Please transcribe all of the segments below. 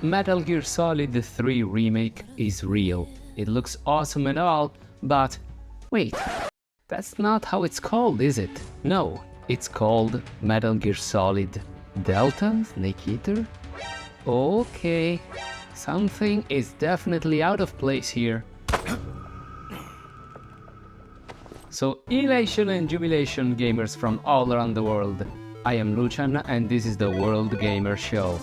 Metal Gear Solid 3 Remake is real. It looks awesome and all, but wait, that's not how it's called, is it? No, it's called Metal Gear Solid Delta Snake Eater? Okay, something is definitely out of place here. So, elation and jubilation gamers from all around the world. I am Lucian and this is the World Gamer Show.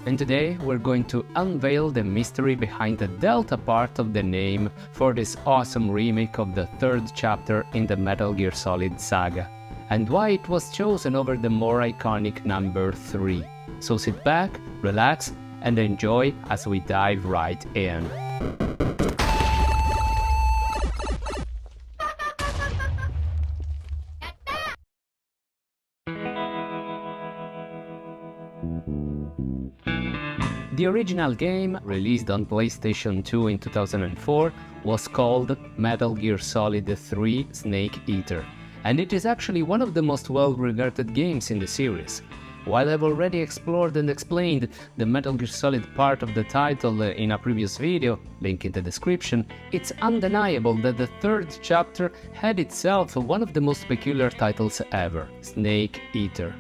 And today we're going to unveil the mystery behind the Delta part of the name for this awesome remake of the third chapter in the Metal Gear Solid saga, and why it was chosen over the more iconic number 3. So sit back, relax, and enjoy as we dive right in. The original game, released on PlayStation 2 in 2004, was called Metal Gear Solid 3 Snake Eater, and it is actually one of the most well-regarded games in the series. While I've already explored and explained the Metal Gear Solid part of the title in a previous video, link in the description, it's undeniable that the third chapter had itself one of the most peculiar titles ever, Snake Eater.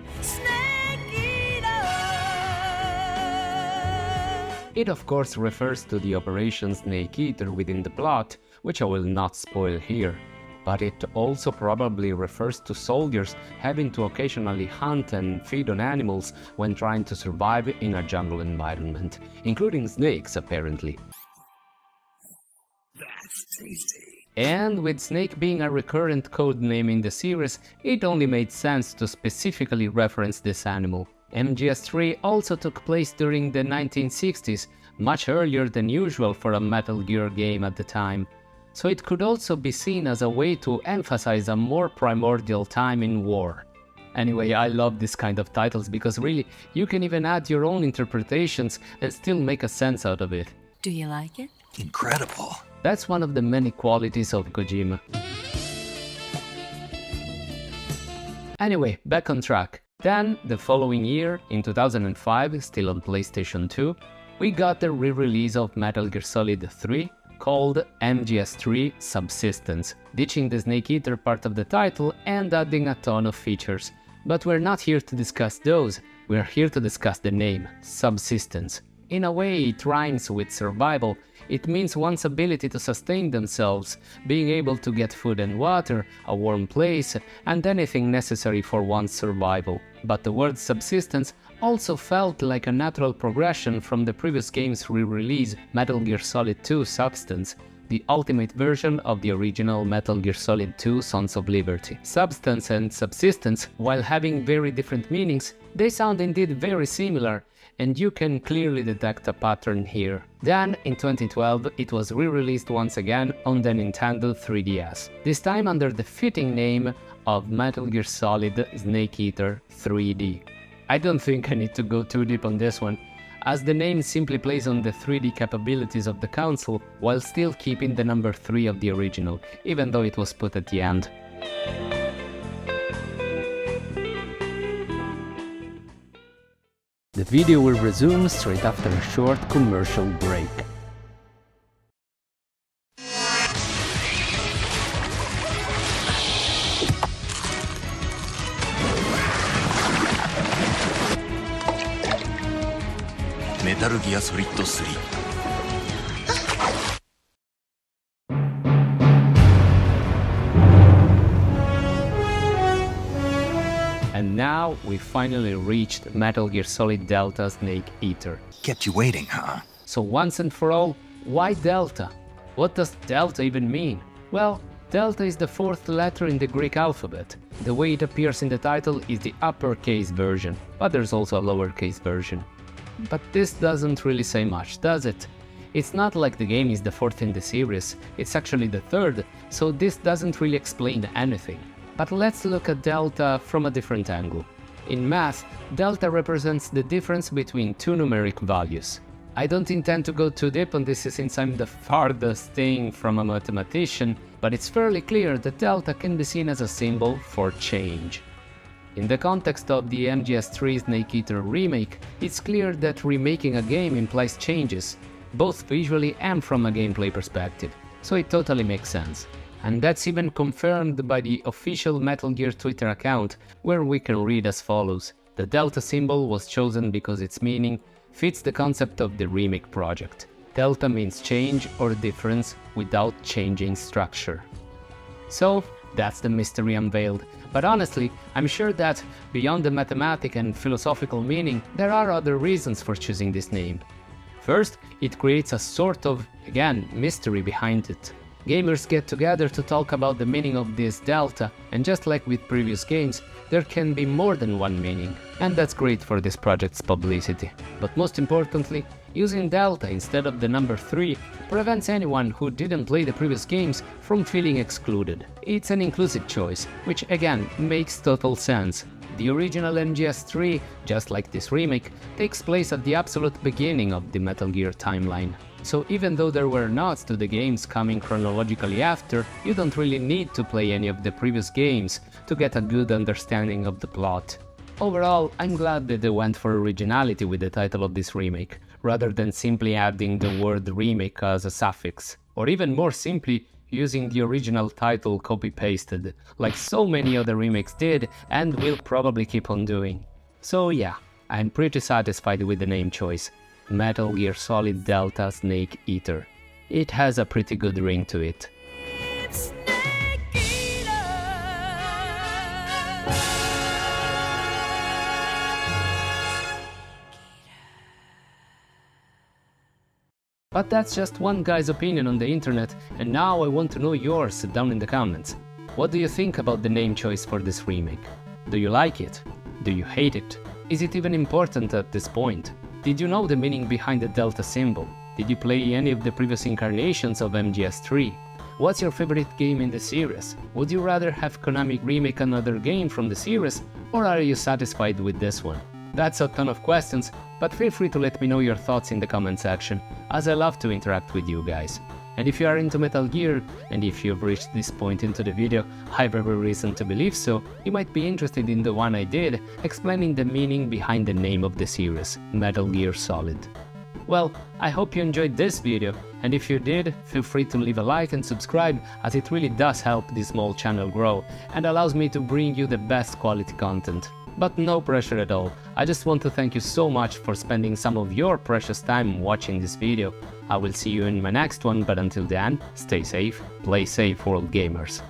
It of course refers to the Operation Snake Eater within the plot, which I will not spoil here, but it also probably refers to soldiers having to occasionally hunt and feed on animals when trying to survive in a jungle environment, including snakes apparently. That's tasty. And with Snake being a recurrent code name in the series, it only made sense to specifically reference this animal. MGS3 also took place during the 1960s, much earlier than usual for a Metal Gear game at the time, so it could also be seen as a way to emphasize a more primordial time in war. Anyway, I love this kind of titles because really, you can even add your own interpretations and still make a sense out of it. Do you like it? Incredible. That's one of the many qualities of Kojima. Anyway, back on track. Then, the following year, in 2005, still on PlayStation 2, we got the re-release of Metal Gear Solid 3, called MGS3 Subsistence, ditching the Snake Eater part of the title and adding a ton of features. But we're not here to discuss those, we're here to discuss the name, Subsistence. In a way, it rhymes with survival. It means one's ability to sustain themselves, being able to get food and water, a warm place, and anything necessary for one's survival. But the word subsistence also felt like a natural progression from the previous game's re-release, Metal Gear Solid 2 Substance, the ultimate version of the original Metal Gear Solid 2 Sons of Liberty. Substance and subsistence, while having very different meanings, they sound indeed very similar, and you can clearly detect a pattern here. Then, in 2012, it was re-released once again on the Nintendo 3DS, this time under the fitting name of Metal Gear Solid Snake Eater 3D. I don't think I need to go too deep on this one, as the name simply plays on the 3D capabilities of the console, while still keeping the number 3 of the original, even though it was put at the end. The video will resume straight after a short commercial break. Metal Gear Solid 3. And now we finally reached Metal Gear Solid Delta Snake Eater. Kept you waiting, huh? So once and for all, why Delta? What does Delta even mean? Well, Delta is the fourth letter in the Greek alphabet. The way it appears in the title is the uppercase version, but there's also a lowercase version. But this doesn't really say much, does it? It's not like the game is the fourth in the series, it's actually the third, so this doesn't really explain anything. But let's look at Delta from a different angle. In math, Delta represents the difference between two numeric values. I don't intend to go too deep on this since I'm the farthest thing from a mathematician, but it's fairly clear that Delta can be seen as a symbol for change. In the context of the MGS3 Snake Eater remake, it's clear that remaking a game implies changes, both visually and from a gameplay perspective, so it totally makes sense. And that's even confirmed by the official Metal Gear Twitter account, where we can read as follows: the delta symbol was chosen because its meaning fits the concept of the remake project. Delta means change or difference without changing structure. So, that's the mystery unveiled. But honestly, I'm sure that, beyond the mathematic and philosophical meaning, there are other reasons for choosing this name. First, it creates a sort of, again, mystery behind it. Gamers get together to talk about the meaning of this delta, and just like with previous games, there can be more than one meaning, and that's great for this project's publicity. But most importantly, using delta instead of the number 3 prevents anyone who didn't play the previous games from feeling excluded. It's an inclusive choice, which again makes total sense. The original MGS3, just like this remake, takes place at the absolute beginning of the Metal Gear timeline. So even though there were nods to the games coming chronologically after, you don't really need to play any of the previous games to get a good understanding of the plot. Overall, I'm glad that they went for originality with the title of this remake, rather than simply adding the word remake as a suffix, or even more simply, using the original title copy-pasted, like so many other remakes did and will probably keep on doing. So yeah, I'm pretty satisfied with the name choice. Metal Gear Solid Delta Snake Eater. It has a pretty good ring to it. But that's just one guy's opinion on the internet, and now I want to know yours down in the comments. What do you think about the name choice for this remake? Do you like it? Do you hate it? Is it even important at this point? Did you know the meaning behind the delta symbol? Did you play any of the previous incarnations of MGS3? What's your favorite game in the series? Would you rather have Konami remake another game from the series, or are you satisfied with this one? That's a ton of questions, but feel free to let me know your thoughts in the comment section, as I love to interact with you guys. And if you are into Metal Gear, and if you've reached this point into the video, I have every reason to believe so, you might be interested in the one I did, explaining the meaning behind the name of the series, Metal Gear Solid. Well, I hope you enjoyed this video, and if you did, feel free to leave a like and subscribe, as it really does help this small channel grow, and allows me to bring you the best quality content. But no pressure at all, I just want to thank you so much for spending some of your precious time watching this video. I will see you in my next one, but until then, stay safe, play safe, world gamers.